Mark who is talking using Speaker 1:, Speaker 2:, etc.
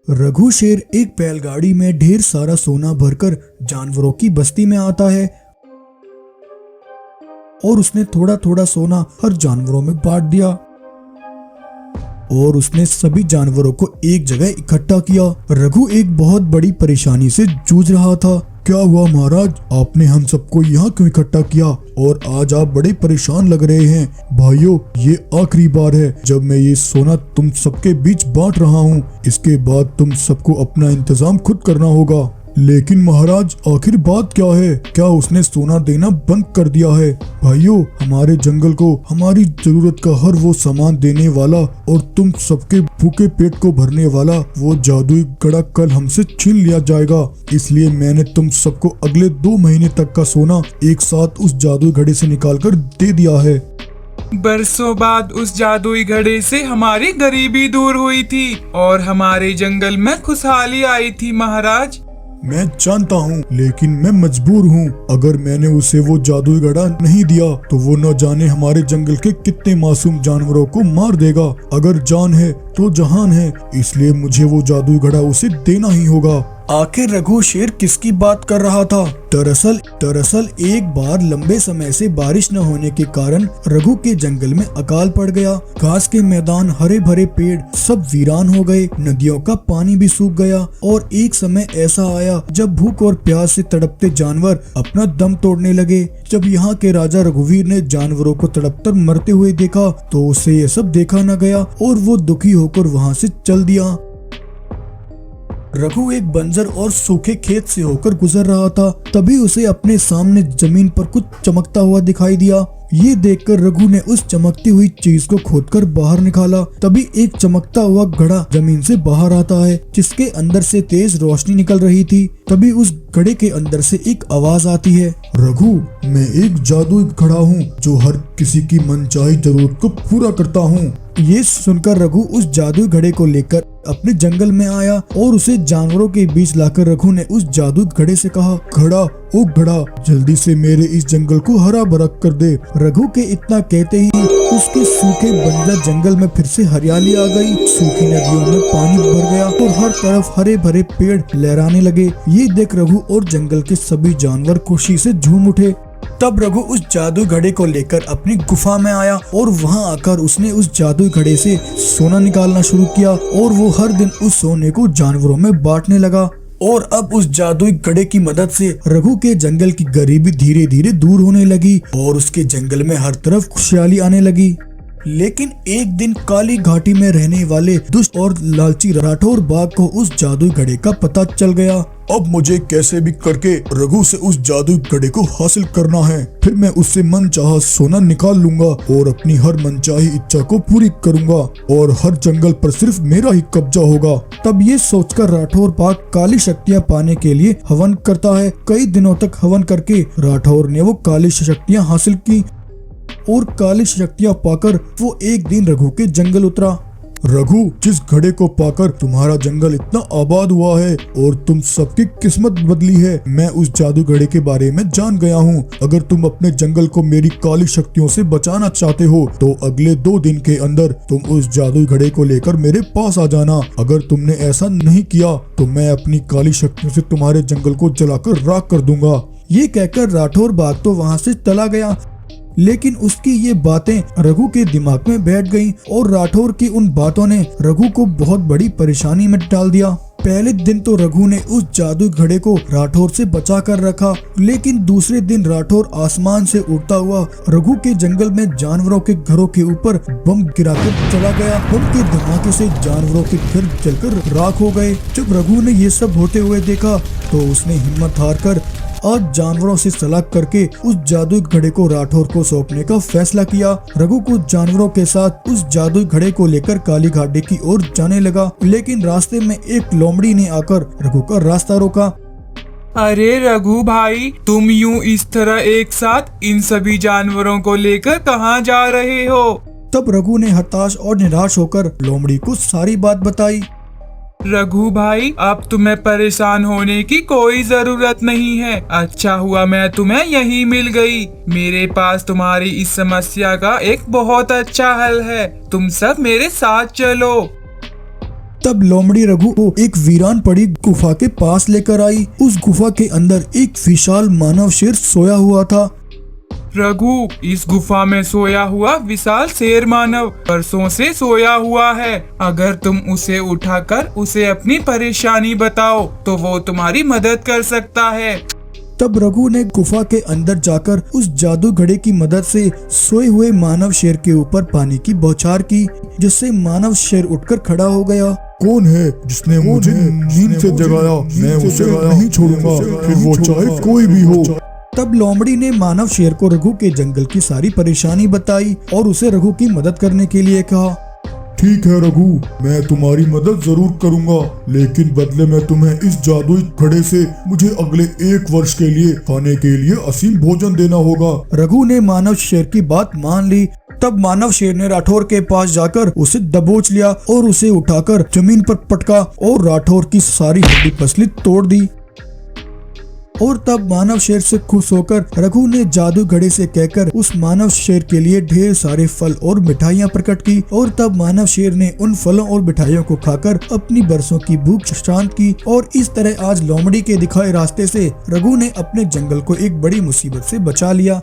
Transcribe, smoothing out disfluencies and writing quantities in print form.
Speaker 1: रघु शेर एक बैलगाड़ी में ढेर सारा सोना भरकर जानवरों की बस्ती में आता है और उसने थोड़ा थोड़ा सोना हर जानवरों में बांट दिया और उसने सभी जानवरों को एक जगह इकट्ठा किया। रघु एक बहुत बड़ी परेशानी से जूझ रहा था। क्या हुआ महाराज, आपने हम सबको यहाँ क्यों इकट्ठा किया और आज आप बड़े परेशान लग रहे हैं। भाइयों, ये आखिरी बार है जब मैं ये सोना तुम सबके बीच बांट रहा हूँ। इसके बाद तुम सबको अपना इंतजाम खुद करना होगा। लेकिन महाराज, आखिर बात क्या है? क्या उसने सोना देना बंद कर दिया है? भाइयों, हमारे जंगल को हमारी जरूरत का हर वो सामान देने वाला और तुम सबके भूखे पेट को भरने वाला वो जादुई घड़ा कल हमसे छीन लिया जाएगा। इसलिए मैंने तुम सबको अगले 2 महीने तक का सोना एक साथ उस जादुई घड़े से निकालकर दे दिया है।
Speaker 2: बरसों बाद उस जादुई घड़े से हमारी गरीबी दूर हुई थी और हमारे जंगल में खुशहाली आई थी महाराज।
Speaker 1: मैं जानता हूँ, लेकिन मैं मजबूर हूँ। अगर मैंने उसे वो जादुई घड़ा नहीं दिया तो वो न जाने हमारे जंगल के कितने मासूम जानवरों को मार देगा। अगर जान है तो जहान है, इसलिए मुझे वो जादुई घड़ा उसे देना ही होगा। आखिर रघु शेर किसकी बात कर रहा था? दरअसल एक बार लंबे समय से बारिश न होने के कारण रघु के जंगल में अकाल पड़ गया। घास के मैदान, हरे भरे पेड़ सब वीरान हो गए। नदियों का पानी भी सूख गया और एक समय ऐसा आया जब भूख और प्यास से तड़पते जानवर अपना दम तोड़ने लगे। जब यहाँ के राजा रघुवीर ने जानवरों को तड़पकर मरते हुए देखा तो उसे ये सब देखा न गया और वो दुखी होकर वहाँ से चल दिया। रघु एक बंजर और सूखे खेत से होकर गुजर रहा था। तभी उसे अपने सामने जमीन पर कुछ चमकता हुआ दिखाई दिया। ये देखकर रघु ने उस चमकती हुई चीज को खोदकर बाहर निकाला। तभी एक चमकता हुआ घड़ा जमीन से बाहर आता है, जिसके अंदर से तेज रोशनी निकल रही थी। तभी उस घड़े के अंदर से एक आवाज आती है, रघु, मैं एक जादुई घड़ा हूँ जो हर किसी की मनचाही जरूरत को पूरा करता हूँ। ये सुनकर रघु उस जादुई घड़े को लेकर अपने जंगल में आया और उसे जानवरों के बीच लाकर रघु ने उस जादुई घड़े से कहा, घड़ा, ओ घड़ा, जल्दी से मेरे इस जंगल को हरा भरा कर दे। रघु के इतना कहते ही उसके सूखे बंजर जंगल में फिर से हरियाली आ गई। सूखी नदियों में पानी भर गया और हर तरफ हरे भरे पेड़ लहराने लगे। ये देख रघु और जंगल के सभी जानवर खुशी से झूम उठे। तब रघु उस जादुई घड़े को लेकर अपनी गुफा में आया और वहां आकर उसने उस जादुई घड़े से सोना निकालना शुरू किया और वो हर दिन उस सोने को जानवरों में बांटने लगा। और अब उस जादुई घड़े की मदद से रघु के जंगल की गरीबी धीरे धीरे दूर होने लगी और उसके जंगल में हर तरफ खुशहाली आने लगी। लेकिन एक दिन काली घाटी में रहने वाले दुष्ट और लालची राठौर बाघ को उस जादुई घड़े का पता चल गया। अब मुझे कैसे भी करके रघु से उस जादुई घड़े को हासिल करना है, फिर मैं उससे मनचाहा सोना निकाल लूंगा और अपनी हर मनचाही इच्छा को पूरी करूंगा और हर जंगल पर सिर्फ मेरा ही कब्जा होगा। तब ये सोचकर राठौर बाघ काली शक्तियाँ पाने के लिए हवन करता है। कई दिनों तक हवन करके राठौर ने वो काली शक्तियाँ हासिल की और काली शक्तियाँ पाकर वो एक दिन रघु के जंगल उतरा। रघु, जिस घड़े को पाकर तुम्हारा जंगल इतना आबाद हुआ है और तुम सबकी किस्मत बदली है, मैं उस जादू घड़े के बारे में जान गया हूँ। अगर तुम अपने जंगल को मेरी काली शक्तियों से बचाना चाहते हो तो अगले 2 दिन के अंदर तुम उस जादू घड़े को लेकर मेरे पास आ जाना। अगर तुमने ऐसा नहीं किया तो मैं अपनी काली शक्तियों से तुम्हारे जंगल को जलाकर राख कर दूंगा। ये कहकर राठौर बाघ तो वहाँ से चला गया, लेकिन उसकी ये बातें रघु के दिमाग में बैठ गईं और राठौर की उन बातों ने रघु को बहुत बड़ी परेशानी में डाल दिया। पहले दिन तो रघु ने उस जादुई घड़े को राठौर से बचा कर रखा, लेकिन दूसरे दिन राठौर आसमान से उड़ता हुआ रघु के जंगल में जानवरों के घरों के ऊपर बम गिराकर चला गया। बम के धमाके से जानवरों के घर जलकर राख हो गए। जब रघु ने ये सब होते हुए देखा तो उसने हिम्मत हारकर आज जानवरों से सलाह करके उस जादुई घड़े को राठौर को सौंपने का फैसला किया। रघु कुछ जानवरों के साथ उस जादुई घड़े को लेकर काली घाटी की ओर जाने लगा, लेकिन रास्ते में एक लोमड़ी ने आकर रघु का रास्ता रोका।
Speaker 2: अरे रघु भाई, तुम यूं इस तरह एक साथ इन सभी जानवरों को लेकर कहाँ जा रहे हो?
Speaker 1: तब रघु ने हताश और निराश होकर लोमड़ी को सारी बात बताई।
Speaker 2: रघु भाई, अब तुम्हें परेशान होने की कोई जरूरत नहीं है। अच्छा हुआ मैं तुम्हें यहीं मिल गई। मेरे पास तुम्हारी इस समस्या का एक बहुत अच्छा हल है। तुम सब मेरे साथ चलो।
Speaker 1: तब लोमड़ी रघु को एक वीरान पड़ी गुफा के पास लेकर आई। उस गुफा के अंदर एक विशाल मानव शेर सोया हुआ था।
Speaker 2: रघु, इस गुफा में सोया हुआ विशाल शेर मानव बरसों से सोया हुआ है। अगर तुम उसे उठाकर उसे अपनी परेशानी बताओ तो वो तुम्हारी मदद कर सकता है।
Speaker 1: तब रघु ने गुफा के अंदर जाकर उस जादू घड़े की मदद से सोए हुए मानव शेर के ऊपर पानी की बौछार की, जिससे मानव शेर उठकर खड़ा हो गया।
Speaker 3: कौन है जिसने मुझे नींद से जगाया? मैं उसे नहीं छोड़ूंगा, फिर वो चाहे कोई भी हो।
Speaker 1: तब लोमड़ी ने मानव शेर को रघु के जंगल की सारी परेशानी बताई और उसे रघु की मदद करने के लिए कहा।
Speaker 3: ठीक है रघु, मैं तुम्हारी मदद जरूर करूंगा, लेकिन बदले में तुम्हें इस जादुई घड़े से मुझे अगले 1 वर्ष के लिए खाने के लिए असीम भोजन देना होगा।
Speaker 1: रघु ने मानव शेर की बात मान ली। तब मानव शेर ने राठौर के पास जाकर उसे दबोच लिया और उसे उठाकर जमीन पर पटका और राठौर की सारी हड्डी पसली तोड़ दी। और तब मानव शेर से खुश होकर रघु ने जादू घड़े से कहकर उस मानव शेर के लिए ढेर सारे फल और मिठाइयाँ प्रकट की। और तब मानव शेर ने उन फलों और मिठाइयों को खाकर अपनी बरसों की भूख शांत की। और इस तरह आज लोमड़ी के दिखाए रास्ते से रघु ने अपने जंगल को एक बड़ी मुसीबत से बचा लिया।